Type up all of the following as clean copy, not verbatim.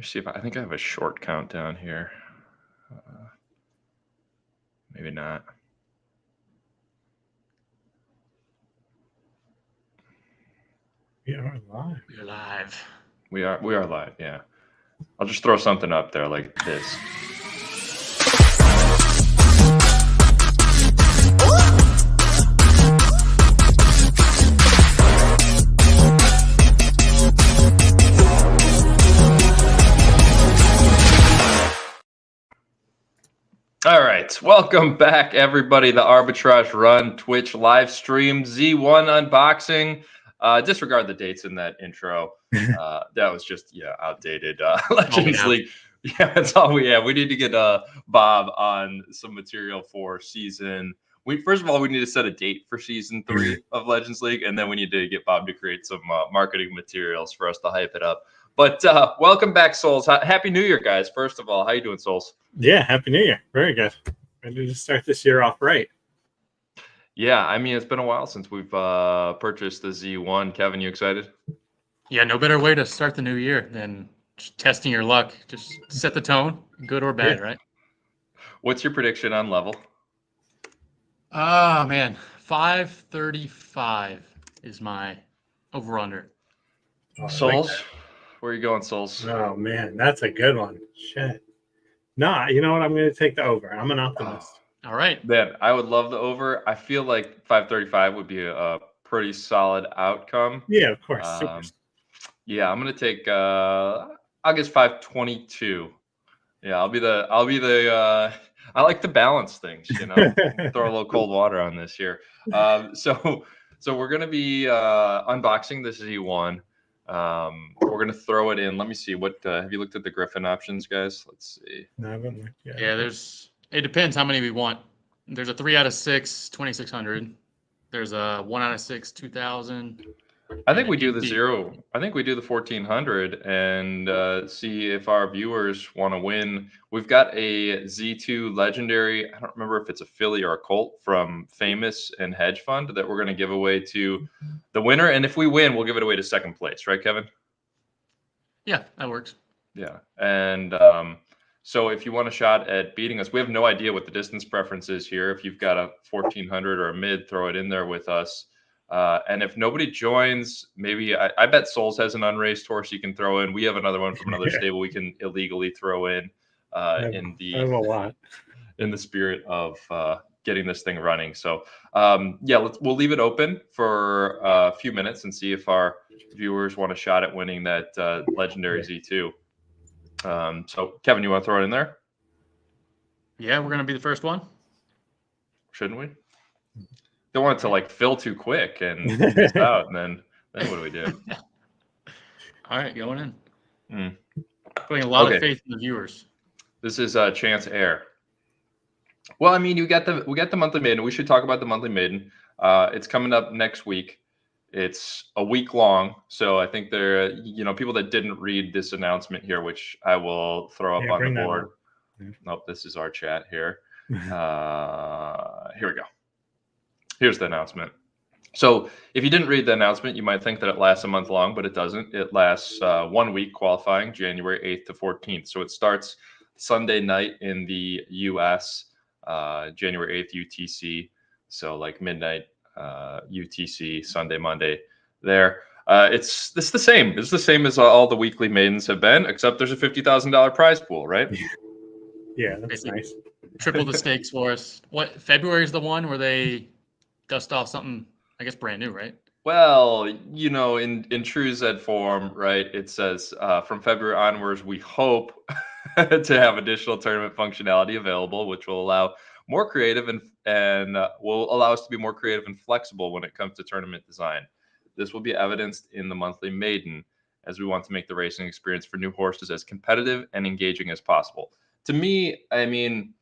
see if I think I have a short countdown here. Maybe not. We are live. We're live. We are live. Yeah. I'll just throw something up there like this. All right, welcome back, everybody. The Arbitrage Run Twitch live stream Z1 unboxing. Disregard the dates in that intro. That was just outdated. Legends League. Yeah, that's all we have. We need to get Bob on some material for season. First of all, we need to set a date for season 3 of Legends League, and then we need to get Bob to create some marketing materials for us to hype it up. But welcome back, Souls. Happy New Year, guys. First of all, how you doing, Souls? Yeah, Happy New Year. Very good. Ready to start this year off right. Yeah, I mean, it's been a while since we've purchased the Z1. Kevin, you excited? Yeah, no better way to start the new year than just testing your luck. Just set the tone, good or bad, right? What's your prediction on level? Oh, man. 535 is my over-under. Oh, Souls? like Where are you going, Souls? oh, man. That's a good one. Shit. Nah, you know what? I'm going to take the over. I'm an optimist. All right. Man, I would love the over. I feel like 535 would be a pretty solid outcome. Yeah, of course. Yeah, I'm gonna take. I'll guess 522. Yeah, I'll be the. I like to balance things, you know. Throw a little cold water on this here. So we're gonna be unboxing this Z1. We're gonna throw it in. Let me see. What have you looked at the Griffin options, guys? Let's see. No, I haven't looked yet. Yeah, it depends how many we want. There's a 3 out of 6, 2,600. There's a 1 out of 6, 2,000. I think we do the 0. I think we do the 1,400 and see if our viewers want to win. We've got a Z2 legendary. I don't remember if it's a Philly or a Colt from Famous and Hedge Fund that we're going to give away to the winner. And if we win, we'll give it away to second place, right, Kevin? Yeah, that works. Yeah. And so if you want a shot at beating us, we have no idea what the distance preference is here. If you've got a 1,400 or a mid, throw it in there with us. And if nobody joins, maybe I bet Souls has an unraced horse you can throw in. We have another one from another stable we can illegally throw in I have a lot. in the spirit of getting this thing running. So we'll leave it open for a few minutes and see if our viewers want a shot at winning that legendary Z2. So Kevin, you want to throw it in there? Yeah, we're gonna be the first one. Shouldn't we? Don't want it to like fill too quick and miss out, and then what do we do? All right, going in. Putting a lot of faith in the viewers. This is Chance Air. Well, I mean, we got the monthly maiden. We should talk about the monthly maiden. It's coming up next week. It's a week long, so I think there, people that didn't read this announcement here, which I will throw up on the board. Nope, this is our chat here. Here we go. Here's the announcement. So if you didn't read the announcement, you might think that it lasts a month long, but it doesn't. It lasts 1 week qualifying, January 8th to 14th. So it starts Sunday night in the U.S., January 8th UTC. So like midnight UTC, Sunday, Monday there. It's the same. It's the same as all the weekly maidens have been, except there's a $50,000 prize pool, right? Yeah, that's nice. Triple the stakes for us. What, February is the one where they dust off something, I guess, brand new, right? Well, in true Zed form, right, it says from February onwards, we hope to have additional tournament functionality available, which will allow more creative and will allow us to be more creative and flexible when it comes to tournament design. This will be evidenced in the monthly maiden, as we want to make the racing experience for new horses as competitive and engaging as possible. To me, I mean,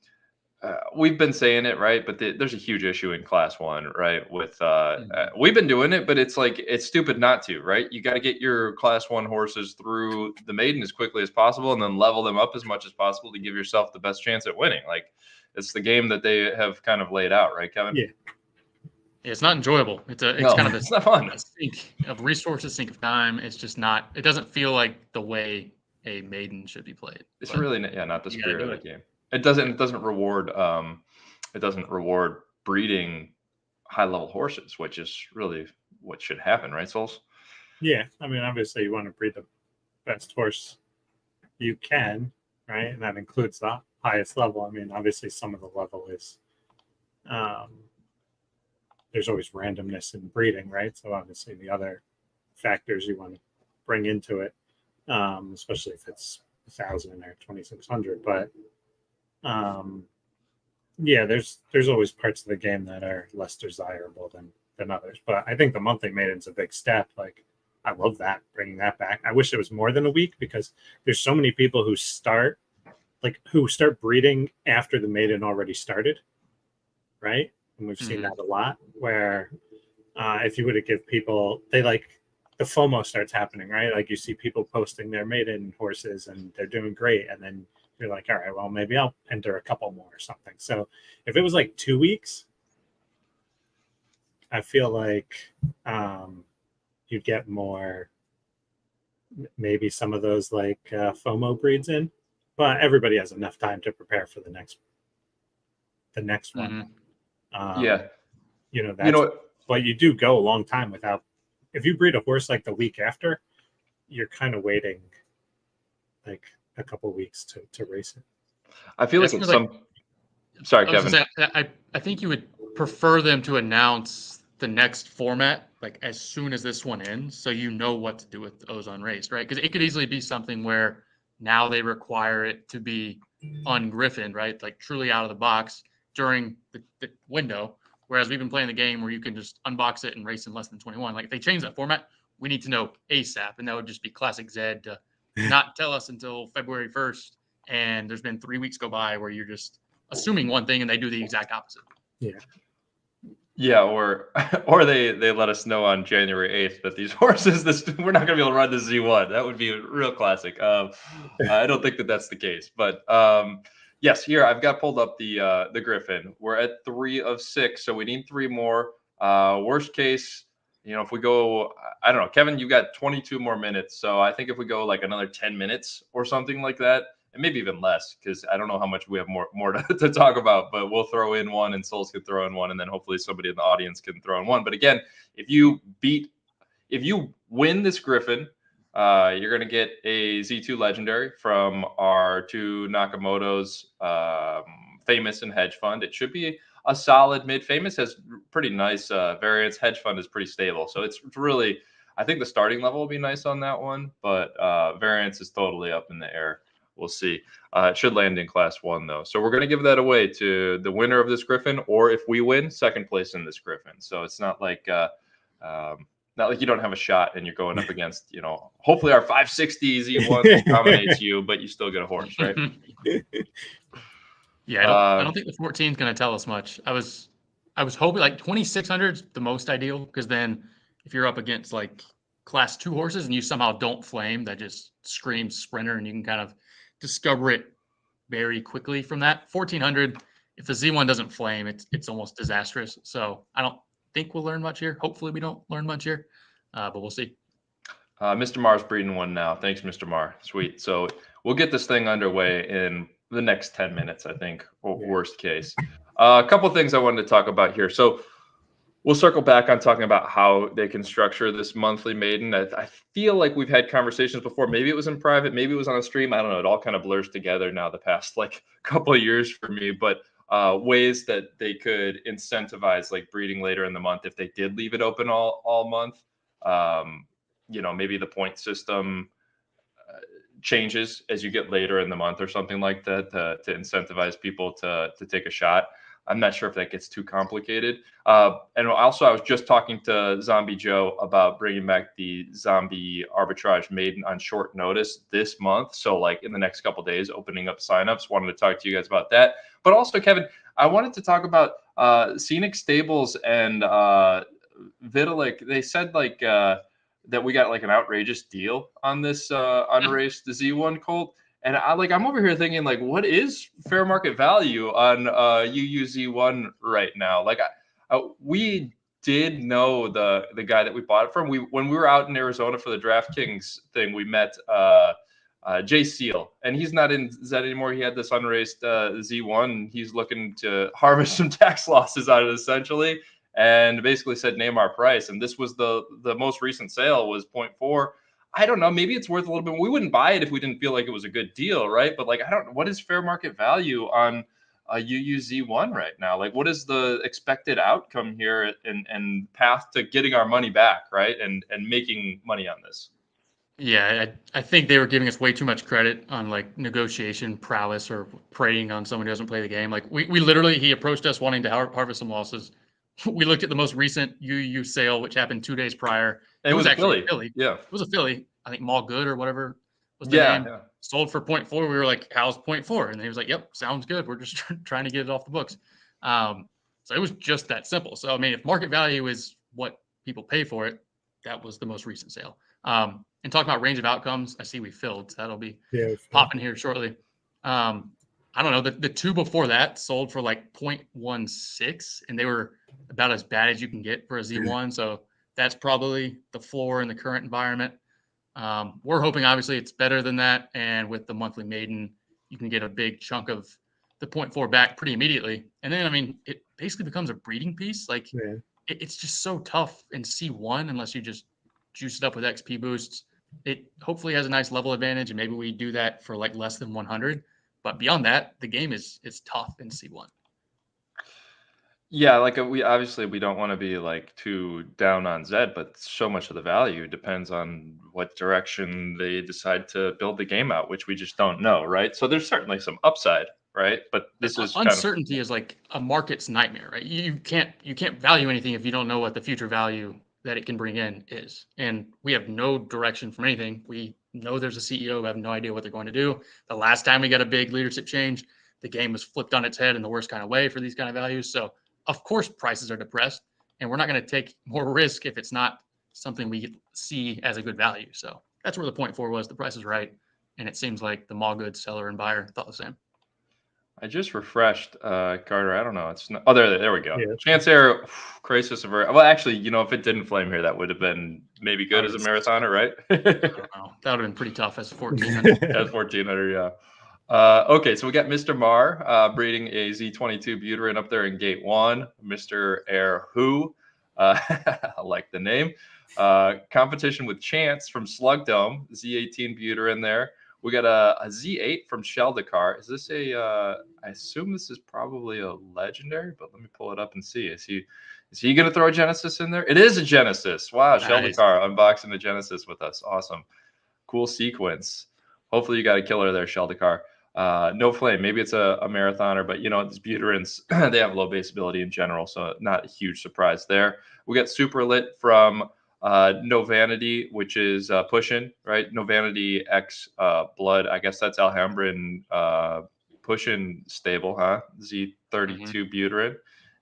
we've been saying it, right? But there's a huge issue in Class 1, right? With we've been doing it, but it's stupid not to, right? You got to get your Class 1 horses through the maiden as quickly as possible, and then level them up as much as possible to give yourself the best chance at winning. Like, it's the game that they have kind of laid out, right, Kevin? Yeah. It's not enjoyable. It's not fun. A sink of resources, sink of time. It's just not. It doesn't feel like the way a maiden should be played. It's But really not the you gotta spirit do of the it. game. It doesn't reward breeding high level horses, which is really what should happen, right, Souls? Yeah, I mean, obviously, you want to breed the best horse you can, right? And that includes the highest level. I mean, obviously, some of the level is um, there's always randomness in breeding, right? So obviously, the other factors you want to bring into it, especially if it's 1,000 or 2,600. But yeah, there's always parts of the game that are less desirable than others. But I think the monthly maiden's a big step. Like, I love that, bringing that back. I wish it was more than a week, because there's so many people who start breeding after the maiden already started, right? And we've seen that a lot, where if you were to give people, they like, the FOMO starts happening, right? Like, you see people posting their maiden horses and they're doing great, and then you're like, all right, well, maybe I'll enter a couple more or something. So if it was like 2 weeks, I feel like you'd get more, maybe some of those like FOMO breeds in, but everybody has enough time to prepare for the next one. Yeah. That's, but you do go a long time without, if you breed a horse like the week after, you're kind of waiting like a couple weeks to race it. I feel like it's sorry, Kevin. I think you would prefer them to announce the next format like as soon as this one ends, so you know what to do with Ozone Race, right? Because it could easily be something where now they require it to be on Griffin, right? Like truly out of the box during the window. Whereas we've been playing the game where you can just unbox it and race in less than 21. Like, if they change that format, we need to know ASAP. And that would just be classic Zed to not tell us until February 1st. And there's been 3 weeks go by where you're just assuming one thing and they do the exact opposite. Yeah, or they let us know on January 8th that these horses, we're not going to be able to run the Z1. That would be a real classic. I don't think that's the case, but yes, here I've got pulled up the Griffin. We're at 3 of 6, so we need 3 more. Worst case, if we go, I don't know, Kevin, you got 22 more minutes, so I think if we go like another 10 minutes or something like that, and maybe even less, because I don't know how much we have more to talk about, but we'll throw in one and Souls could throw in one, and then hopefully somebody in the audience can throw in one. But again, if you win this Griffin, you're going to get a Z2 Legendary from our 2 Nakamoto's Famous and Hedge Fund. It should be a solid mid. Famous has pretty nice variance. Hedge Fund is pretty stable. So it's really, I think the starting level will be nice on that one, but variance is totally up in the air. We'll see. It should land in class 1 though. So we're going to give that away to the winner of this Griffin, or if we win, second place in this Griffin. So it's not like you don't have a shot and you're going up against, hopefully our 560 Z1 dominates you, but you still get a horse, right? Yeah, I don't think the 14 is going to tell us much. I was hoping like 2,600 is the most ideal, because then if you're up against like class 2 horses and you somehow don't flame, that just screams sprinter, and you can kind of discover it very quickly from that. 1,400, if the Z1 doesn't flame, it's almost disastrous. So I don't think we'll learn much here. Hopefully we don't learn much here, but we'll see. Mr. Mar's breeding one now. Thanks, Mr. Mar. Sweet. So we'll get this thing underway in the next 10 minutes, I think, worst case. A couple of things I wanted to talk about here. So we'll circle back on talking about how they can structure this monthly maiden. I feel like we've had conversations before. Maybe it was in private, maybe it was on a stream. I don't know. It all kind of blurs together now the past like couple of years for me. But ways that they could incentivize like breeding later in the month if they did leave it open all month. Maybe the point system changes as you get later in the month or something like that to incentivize people to take a shot. I'm not sure if that gets too complicated. And also, I was just talking to Zombie Joe about bringing back the Zombie Arbitrage Maiden on short notice this month. So, like in the next couple of days, opening up signups. Wanted to talk to you guys about that. But also, Kevin, I wanted to talk about Scenic Stables and Vitalik. They said like that we got like an outrageous deal on this unraced Z1 colt. And I'm over here thinking, like, what is fair market value on UUZ1 right now? Like, we did know the guy that we bought it from. When we were out in Arizona for the DraftKings thing, we met Jay Seal, and he's not in Zed anymore. He had this unraced Z1. And he's looking to harvest some tax losses out of it essentially, and basically said name our price. And this was the most recent sale was 0.4. I don't know. Maybe it's worth a little bit. We wouldn't buy it if we didn't feel like it was a good deal, right? But like, I don't. What is fair market value on a UUZ1 right now? Like, what is the expected outcome here and path to getting our money back, right? And making money on this. Yeah, I think they were giving us way too much credit on like negotiation prowess or preying on someone who doesn't play the game. Like we literally, he approached us wanting to harvest some losses. We looked at the most recent UU sale, which happened 2 days prior. It was actually a Philly. Yeah. It was a Philly. I think Mall Good or whatever was the Yeah, name. yeah. Sold for 0.4. We were like, how's 0.4? And he was like, yep, sounds good. We're just trying to get it off the books. So it was just that simple. So, I mean, if market value is what people pay for it, that was the most recent sale. And talking about range of outcomes, I see we filled. So that'll be popping here shortly. I don't know. The two before that sold for like 0.16, and they were about as bad as you can get for a Z1. So that's probably the floor in the current environment. We're hoping, obviously, it's better than that. And with the monthly maiden, you can get a big chunk of the 0.4 back pretty immediately. And then, I mean, it basically becomes a breeding piece. Like, it's just so tough in C1 unless you just juice it up with XP boosts. It hopefully has a nice level advantage, and maybe we do that for like less than 100. But beyond that, the game is tough in C1. Yeah, like we don't want to be like too down on Zed, but so much of the value depends on what direction they decide to build the game out, which we just don't know, right? So there's certainly some upside, right? But this is uncertainty is like a market's nightmare, right? You can't value anything if you don't know what the future value that it can bring in is. And we have no direction from anything. We know there's a CEO, we have no idea what they're going to do. The last time we got a big leadership change, the game was flipped on its head in the worst kind of way for these kind of values. So of course prices are depressed, and we're not going to take more risk if it's not something we see as a good value. So that's where the 0.4 was. The price is right. And it seems like the mall goods seller and buyer thought the same. I just refreshed, Carter. I don't know. It's not. Oh, there we go. Yeah, Chance Air, Crisis of Well, actually, if it didn't flame here, that would have been maybe good as a marathoner, right? I don't know. That would have been pretty tough as 1400. As 1400, yeah. Okay, so we got Mr. Mar breeding a Z22 Buterin up there in Gate 1. Mr. Air Who, I like the name. Competition with Chance from Slug Dome, Z18 Buterin there. We got a Z8 from Sheldakar. Is this I assume this is probably a legendary, but let me pull it up and see. Is he going to throw a Genesis in there? It is a Genesis. Wow, nice. Sheldakar unboxing the Genesis with us. Awesome. Cool sequence. Hopefully you got a killer there, Sheldakar. No flame. Maybe it's a marathoner, but these Buterins, they have low base ability in general, so not a huge surprise there. We got Super Lit from No Vanity, which is Pushin, right? No Vanity X Blood. I guess that's Alhambran Pushin stable, huh? Z32 Buterin.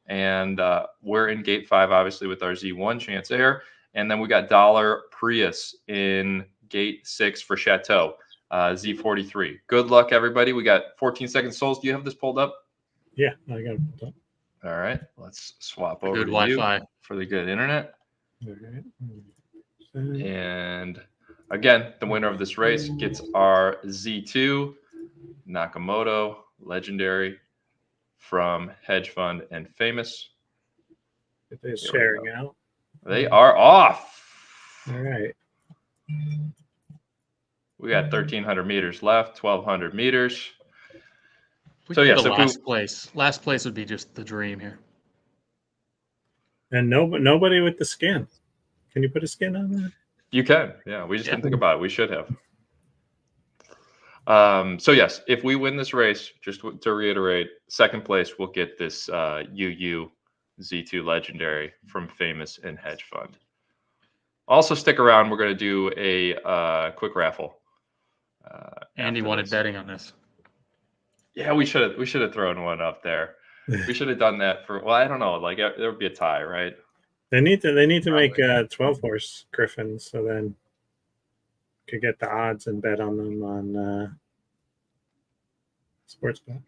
And we're in Gate 5, obviously, with our Z1 Chance Air. And then we got Dollar Prius in Gate 6 for Chateau, Z43. Good luck, everybody. We got 14 second souls. Do you have this pulled up? Yeah, I got it pulled up. All right. Let's swap over to Wi-Fi you for the good internet. All right. And again, the winner of this race gets our Z2 Nakamoto Legendary from Hedge Fund and Famous. If they're sharing out. They are off. All right. We got 1,300 meters left, 1,200 meters. So yeah, last place would be just the dream here. And nobody with the skin. Can you put a skin on that? You can. Yeah, we just didn't think about it. We should have. So yes, if we win this race, just to reiterate, second place will get this UU Z2 Legendary from Famous and Hedge Fund. Also stick around. We're going to do a quick raffle. Andy wanted betting on this. Yeah, we should have thrown one up there. We should have done that for. Well, I don't know. Like there would be a tie, right? They need to make 12-horse griffins, so then could get the odds and bet on them on Sportsbet.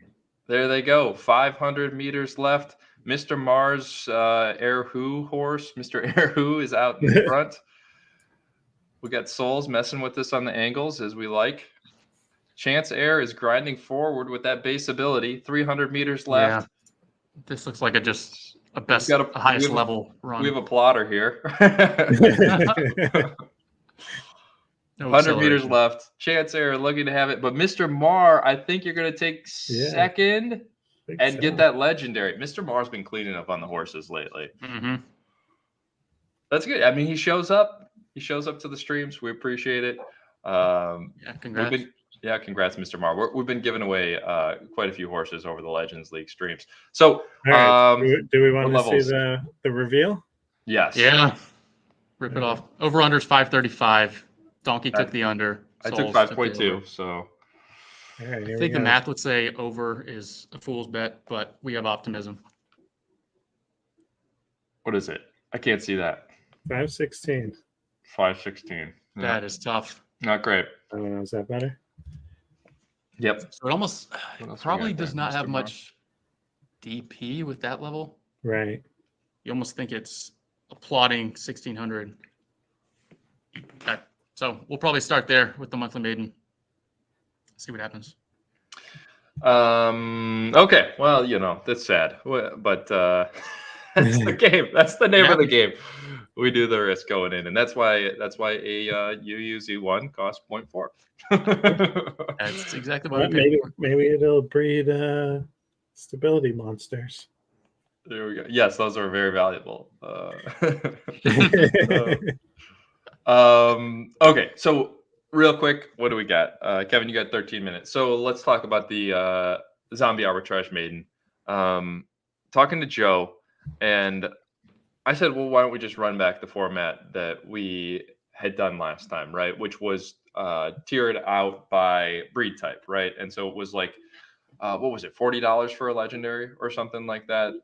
There they go. 500 meters left. Mr. Mars Air Who horse. Mr. Air Who is out in front. We got Souls messing with us on the angles as we like. Chance Air is grinding forward with that base ability. 300 meters left. This looks like a We've best, got a highest we have level run. We have a plotter here. No 100 meters acceleration. left. Chance Air looking to have it. But Mr. Marr, I think you're going to take Yeah, second and so. get that legendary. Mr. Marr's been cleaning up on the horses lately. Mm-hmm. That's good. I mean, he shows up. He shows up to the streams. We appreciate it. Yeah, congrats. Congrats, Mr. Marr. We've been giving away quite a few horses over the Legends League streams. So, all right. Do we want to see the reveal? Yes. Yeah. Rip it off. Over under is 535. Donkey took the under. I took 5.2. So, all right, I think the math would say over is a fool's bet, but we have optimism. What is it? I can't see that. 516. 516. Yeah. That is tough. Not great. I don't know. Is that better? Yep. So it almost probably does not have Mr. much DP with that level. Right. You almost think it's applauding 1600. Okay. So we'll probably start there with the monthly maiden. See what happens. Okay. Well, that's sad, but that's the game. That's the name of the game. We do the risk going in, and that's why a UUZ1 costs 0.4. That's exactly what maybe it'll breed stability monsters. There we go. Yes, those are very valuable. Okay, so real quick, what do we got? Kevin, you got 13 minutes. So let's talk about the Zombie Arbitrage Maiden. Talking to Joe, and I said, well, why don't we just run back the format that we had done last time, right? Which was tiered out by breed type, right? And so it was like, what was it, $40 for a legendary or something like that?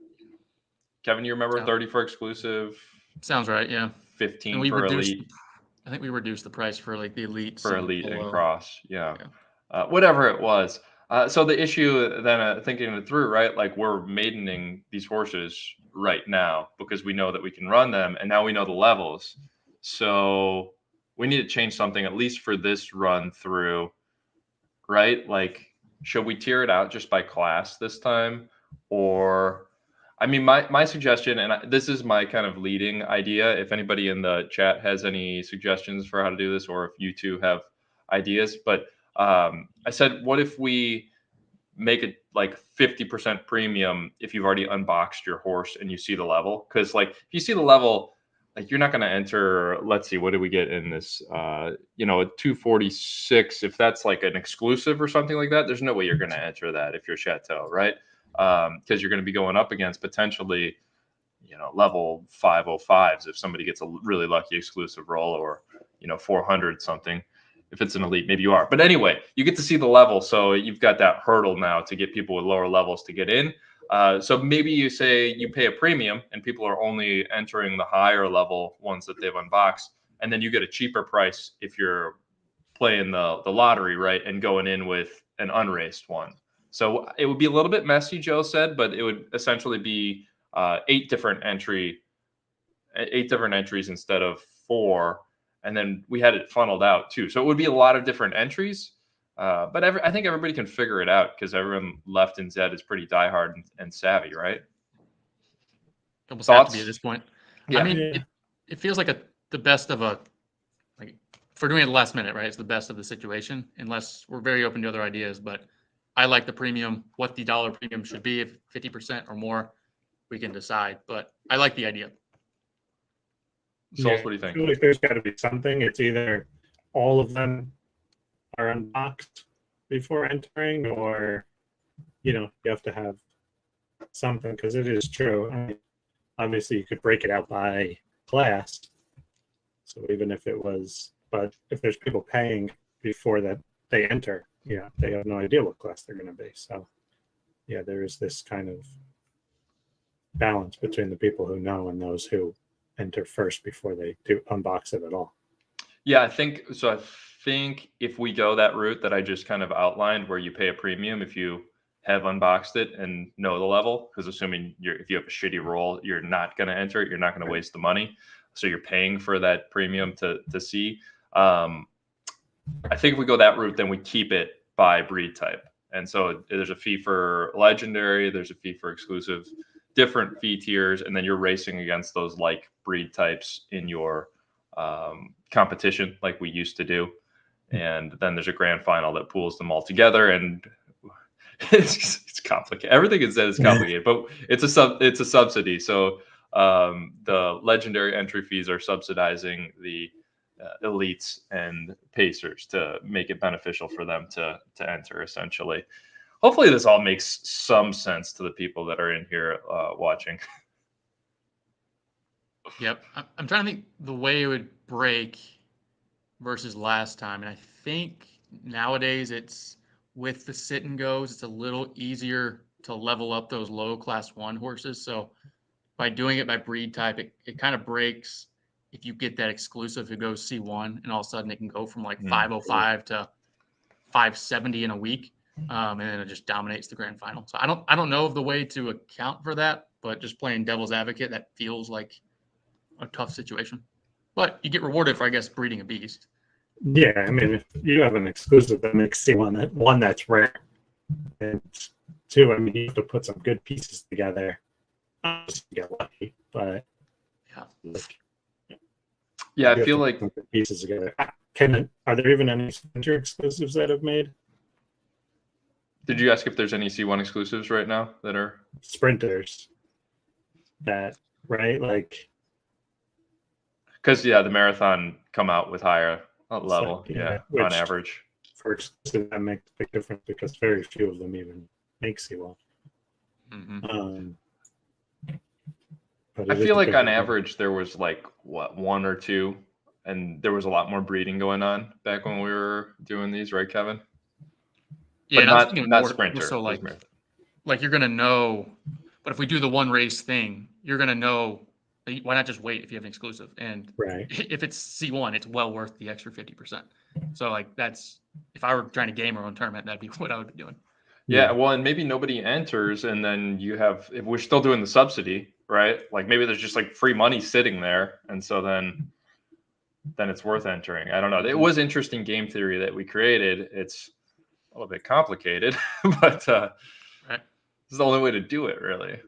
Kevin, you remember 30 for exclusive? Sounds right, yeah. 15 for elite. I think we reduced the price for like the elite. For elite and cross, yeah. Whatever it was. So the issue then, thinking it through, right? Like we're maidening these horses right now because we know that we can run them, and now we know the levels. So we need to change something at least for this run through, right? Like, should we tier it out just by class this time, or? I mean, my suggestion, and this is my kind of leading idea. If anybody in the chat has any suggestions for how to do this, or if you two have ideas, but I said, what if we make it like 50% premium if you've already unboxed your horse and you see the level? Because like if you see the level, like you're not going to enter. Let's see, what did we get in this? A 246. If that's like an exclusive or something like that, there's no way you're going to enter that if you're Chateau, right? Because you're going to be going up against potentially, level 505s if somebody gets a really lucky exclusive roll, or 400 something. If it's an elite, maybe you are. But anyway, you get to see the level, so you've got that hurdle now to get people with lower levels to get in. So maybe you say you pay a premium, and people are only entering the higher level ones that they've unboxed, and then you get a cheaper price if you're playing the lottery, right, and going in with an unraced one. So it would be a little bit messy, Joe said, but it would essentially be 8 different entries instead of 4. And then we had it funneled out too. So it would be a lot of different entries. But I think everybody can figure it out because everyone left in Zed is pretty diehard and savvy, right? Almost have to be at this point. Yeah. I mean, it feels like the best of like for doing it last minute, right? It's the best of the situation, unless we're very open to other ideas. But I like the premium. What the dollar premium should be, if 50% or more, we can decide. But I like the idea. So what do you think? I feel like there's got to be something. It's either all of them are unboxed before entering, or you have to have something, because it is true. I mean, obviously, you could break it out by class. So even if it was, but if there's people paying before that they enter, they have no idea what class they're going to be. So yeah, there is this kind of balance between the people who know and those who enter first before they do unbox it at all. Yeah, I think so. I think if we go that route that I just kind of outlined, where you pay a premium if you have unboxed it and know the level, because assuming if you have a shitty roll, you're not going to enter it. You're not going to waste the money. So you're paying for that premium to see. I think if we go that route, then we keep it by breed type. And so there's a fee for legendary, there's a fee for exclusive, different fee tiers, and then you're racing against those like breed types in your competition like we used to do. And then there's a grand final that pools them all together, and it's complicated. Everything is said is complicated, but it's a subsidy. So the legendary entry fees are subsidizing the elites and pacers to make it beneficial for them to enter, essentially. Hopefully this all makes some sense to the people that are in here watching. Yep. I'm trying to think the way it would break versus last time. And I think nowadays it's with the sit and goes, it's a little easier to level up those low class 1 horses. So by doing it by breed type, it kind of breaks if you get that exclusive who goes C1, and all of a sudden it can go from like 505 to 570 in a week. And then it just dominates the grand final. So I don't know of the way to account for that, but just playing devil's advocate, that feels like a tough situation. But you get rewarded for, I guess, breeding a beast. Yeah, I mean, if you have an exclusive that makes C1 that's rare, and 2, I mean, you have to put some good pieces together. Just get lucky, but yeah, I feel like pieces together. Are there even any Sprinter exclusives that have made? Did you ask if there's any C1 exclusives right now that are sprinters? That right, like, because the marathon come out with higher level, on average. For exclusive, that makes a big difference because very few of them even make C1. Mm-hmm. I feel like on average there was like 1 or 2, and there was a lot more breeding going on back when we were doing these, right, Kevin? Yeah, but not sprinter. So like you're gonna know, but if we do the 1 race thing, you're gonna know. Why not just wait if you have an exclusive? And if it's C1, it's well worth the extra 50%. So like that's, if I were trying to game our own tournament, that'd be what I would be doing. Yeah, well, and maybe nobody enters, and then you have, if we're still doing the subsidy, right? Like maybe there's just like free money sitting there, and so then it's worth entering. I don't know. It was interesting game theory that we created. It's a little bit complicated, but this is the only way to do it, really,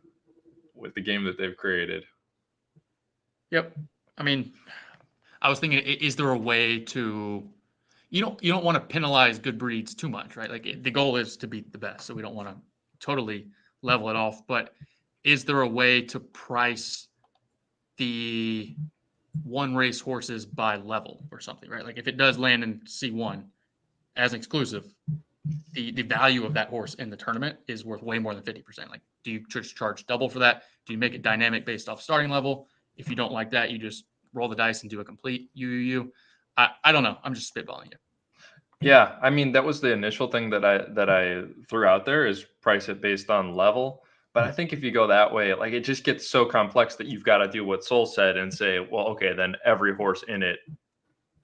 with the game that they've created. Yep. I mean, I was thinking, is there a way to, you don't want to penalize good breeds too much, right? Like the goal is to be the best, so we don't want to totally level it off. But is there a way to price the 1 race horses by level or something, right? Like if it does land in C1 as an exclusive, the value of that horse in the tournament is worth way more than 50%. Like, do you just charge double for that? Do you make it dynamic based off starting level? If you don't like that, you just roll the dice and do a complete UUU. I don't know. I'm just spitballing you. Yeah, I mean, that was the initial thing that I threw out there, is price it based on level. But I think if you go that way, like it just gets so complex that you've got to do what Soul said and say, well, okay, then every horse in it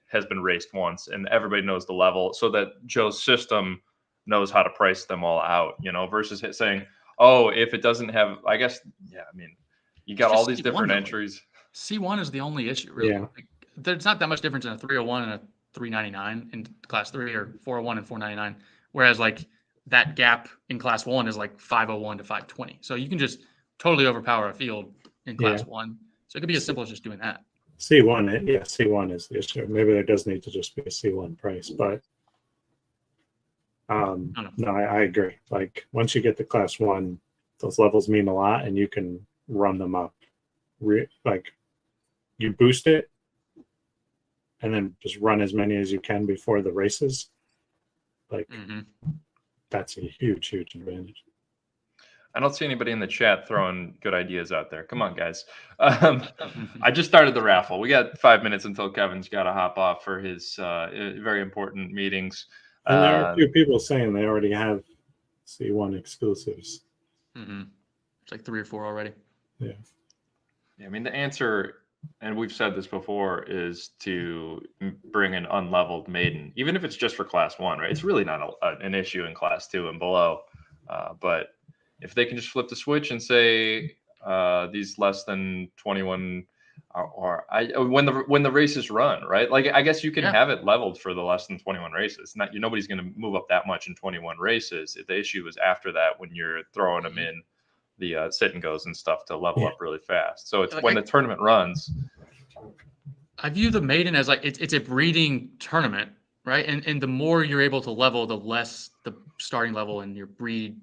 has been raced once and everybody knows the level, so that Joe's system knows how to price them all out, versus saying, oh, if it doesn't have, I guess, I mean, you got all these different entries. C1 is the only issue, really. Yeah. Like, there's not that much difference in a 301 and a 399 in class 3, or 401 and 499. Whereas like that gap in class 1 is like 501 to 520. So you can just totally overpower a field in class 1. So it could be as simple as just doing that. C1 is the issue. Maybe there does need to just be a C1 price, but no, I agree. Like once you get to class 1, those levels mean a lot, and you can run them up. Like you boost it, and then just run as many as you can before the races. Like that's a huge advantage. I don't see anybody in the chat throwing good ideas out there. Come on, guys. I just started the raffle. We got 5 minutes until Kevin's got to hop off for his very important meetings. And there are a few people saying they already have C1 exclusives. It's like 3 or 4 already. Yeah. I mean, the answer, and we've said this before, is to bring an unleveled maiden, even if it's just for class 1, right? It's really not an issue in class 2 and below. But if they can just flip the switch and say these less than 21 when the races run, right? Like I guess you can Yeah. have it leveled for the less than 21 races. Nobody's going to move up that much in 21 races. The issue is after that when you're throwing them in the sit and goes and stuff to level up really fast. So it's when the tournament runs. I view the maiden as like it's a breeding tournament, right? And the more you're able to level, the less the starting level and your breed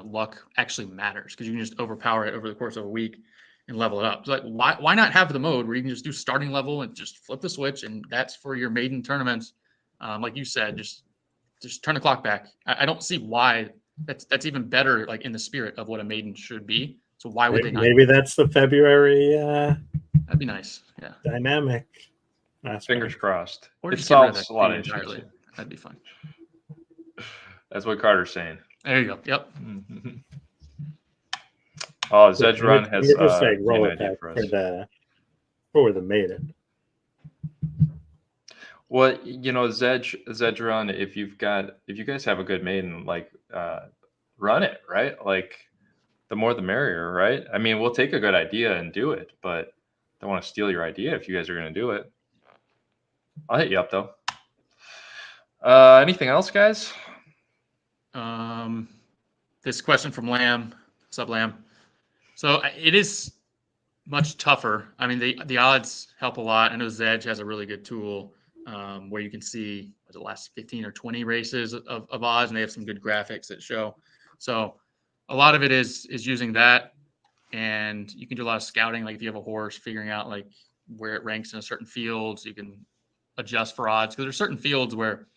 luck actually matters, because you can just overpower it over the course of a week and level it up. It's like why not have the mode where you can just do starting level and just flip the switch, and that's for your maiden tournaments. Like you said, just turn the clock back. I don't see why that's even better, like in the spirit of what a maiden should be. So why would they not? Maybe that's the February That'd be nice. Yeah. dynamic. Fingers crossed. Or It just get rid of solves that a lot of entirely. issues. That'd be fun. That's what Carter's saying. There you go. Yep. Oh, Zedrun has just like roll an it idea back for us. for the maiden. Well, Zedrun, if you guys have a good maiden, like run it, right? Like the more the merrier, right? I mean, we'll take a good idea and do it, but don't want to steal your idea if you guys are going to do it. I'll hit you up though. Anything else, guys? This question from Lamb, sub Lamb. So it is much tougher. I mean, the odds help a lot. I know Zedge has a really good tool where you can see the last 15 or 20 races of odds, and they have some good graphics that show. So a lot of it is using that, and you can do a lot of scouting. Like if you have a horse, figuring out like where it ranks in a certain field, so you can adjust for odds, because there's certain fields where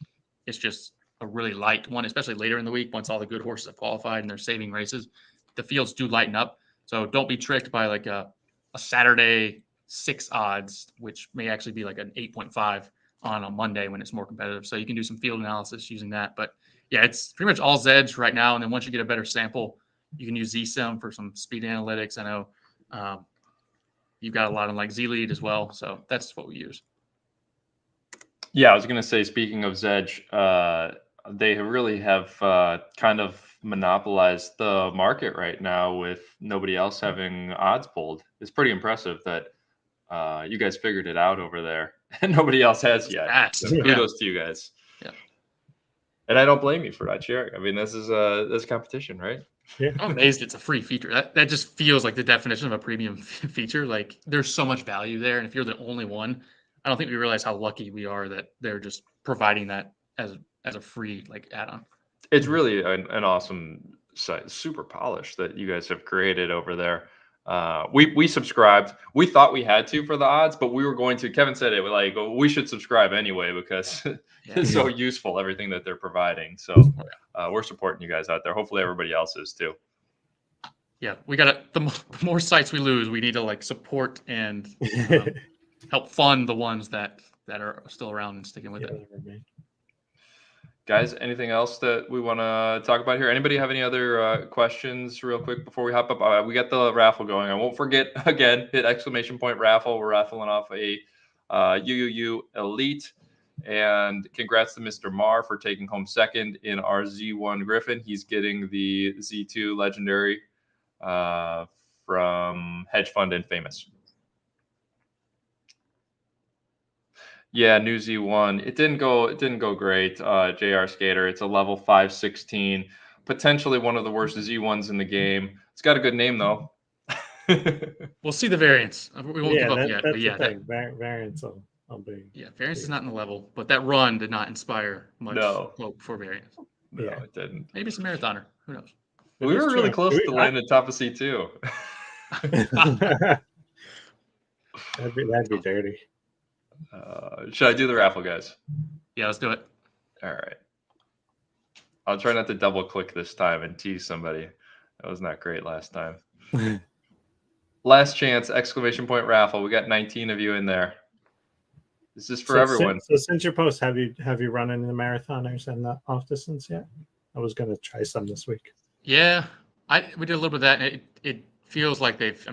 it's just a really light one, especially later in the week once all the good horses have qualified and they're saving races. The fields do lighten up. So don't be tricked by like a Saturday 6 odds, which may actually be like an 8.5 on a Monday when it's more competitive. So you can do some field analysis using that. But yeah, it's pretty much all Zedge right now. And then once you get a better sample, you can use ZSim for some speed analytics. I know you've got a lot on like Z-Lead as well. So that's what we use. Yeah, I was going to say, speaking of Zedge, they really have kind of monopolized the market right now with nobody else having odds pulled. It's pretty impressive that you guys figured it out over there and nobody else has yet. So kudos to you guys. Yeah. And I don't blame you for not sharing. I mean, this is competition, right? Yeah. I'm amazed it's a free feature. That just feels like the definition of a premium feature. Like there's so much value there, and if you're the only one, I don't think we realize how lucky we are that they're just providing that as a free like add-on. It's really an awesome site, super polished, that you guys have created over there. We subscribed. We thought we had to for the odds, but we were going to. Kevin said it like we should subscribe anyway because it's so useful, everything that they're providing. So we're supporting you guys out there. Hopefully everybody else is too. Yeah, we gotta. The more sites we lose, we need to like support and help fund the ones that are still around and sticking with it. Guys, anything else that we want to talk about here? Anybody have any other questions real quick before we hop up? We got the raffle going. I won't forget, again, hit ! raffle. We're raffling off a UUU Elite. And congrats to Mr. Marr for taking home second in our Z1 Griffin. He's getting the Z2 Legendary from Hedge Fund and Famous. Yeah, new Z1. It didn't go great. JR Skater. It's a level 516. Potentially one of the worst Z1s in the game. It's got a good name though. We'll see the variants. We won't give up yet. That's but yeah, the thing. Variants will be. Yeah, variance is not in the level, but that run did not inspire much hope for variance. No, it didn't. Maybe some marathoner. Who knows? We were really close to landing top of C2. That'd be dirty. Should I do the raffle, guys? Yeah, let's do it. All right. I'll try not to double click this time and tease somebody. That was not great last time. Last chance, ! Raffle. We got 19 of you in there. This is for everyone. So since your post, have you run any of the marathoners and the off distance yet? I was going to try some this week. Yeah, we did a little bit of that. And it feels like they've,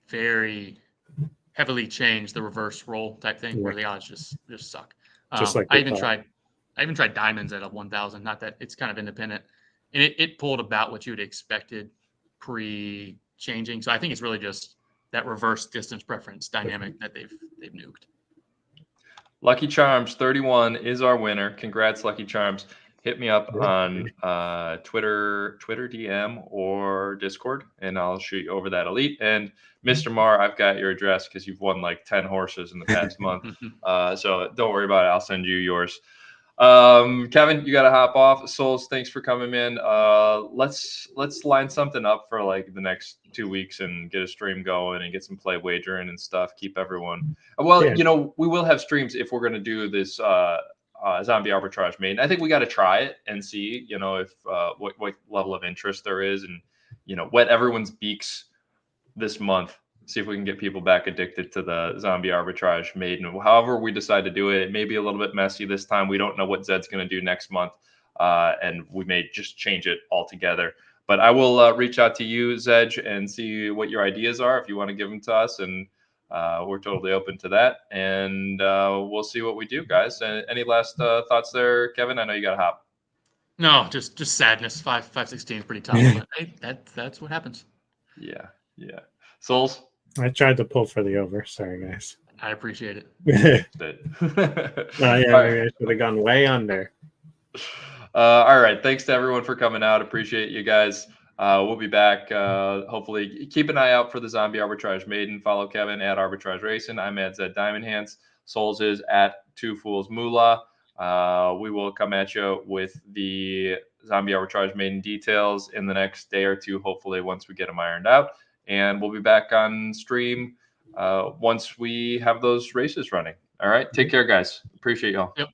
very heavily changed the reverse roll type thing where the odds just suck. Just like I even tried diamonds at a 1,000. Not that it's kind of independent, and it pulled about what you would expected pre-changing. So I think it's really just that reverse distance preference dynamic that they've nuked. Lucky Charms 31 is our winner. Congrats, Lucky Charms. Hit me up on Twitter DM or Discord, and I'll shoot you over that elite. And Mr. Marr, I've got your address because you've won like 10 horses in the past month. So don't worry about it. I'll send you yours. Kevin, you got to hop off. Souls, thanks for coming in. Let's line something up for like the next 2 weeks and get a stream going and get some play wagering and stuff. Keep everyone. Well, you know, we will have streams if we're going to do this zombie arbitrage main. I think we got to try it and see, you know, if what level of interest there is, and you know, wet everyone's beaks this month. See if we can get people back addicted to the zombie arbitrage maiden. However we decide to do it, it may be a little bit messy this time. We don't know what Zed's going to do next month, and we may just change it altogether. But I will reach out to you, Zed, and see what your ideas are if you want to give them to us, and we're totally open to that. And we'll see what we do, guys. Any last thoughts there, Kevin? I know you got to hop. No, just sadness. 516 is pretty tough. But hey, that's what happens. Yeah. Souls? I tried to pull for the over. Sorry, guys. I appreciate it. Yeah, maybe I should have gone way under. All right. Thanks to everyone for coming out. Appreciate you guys. We'll be back. Hopefully, keep an eye out for the Zombie Arbitrage Maiden. Follow Kevin at Arbitrage Racing. I'm at Zed Diamond Hands. Souls is at Two Fools Moolah. We will come at you with the Zombie Arbitrage Maiden details in the next day or two, hopefully, once we get them ironed out. And we'll be back on stream once we have those races running. All right. Take care, guys. Appreciate y'all. Yep.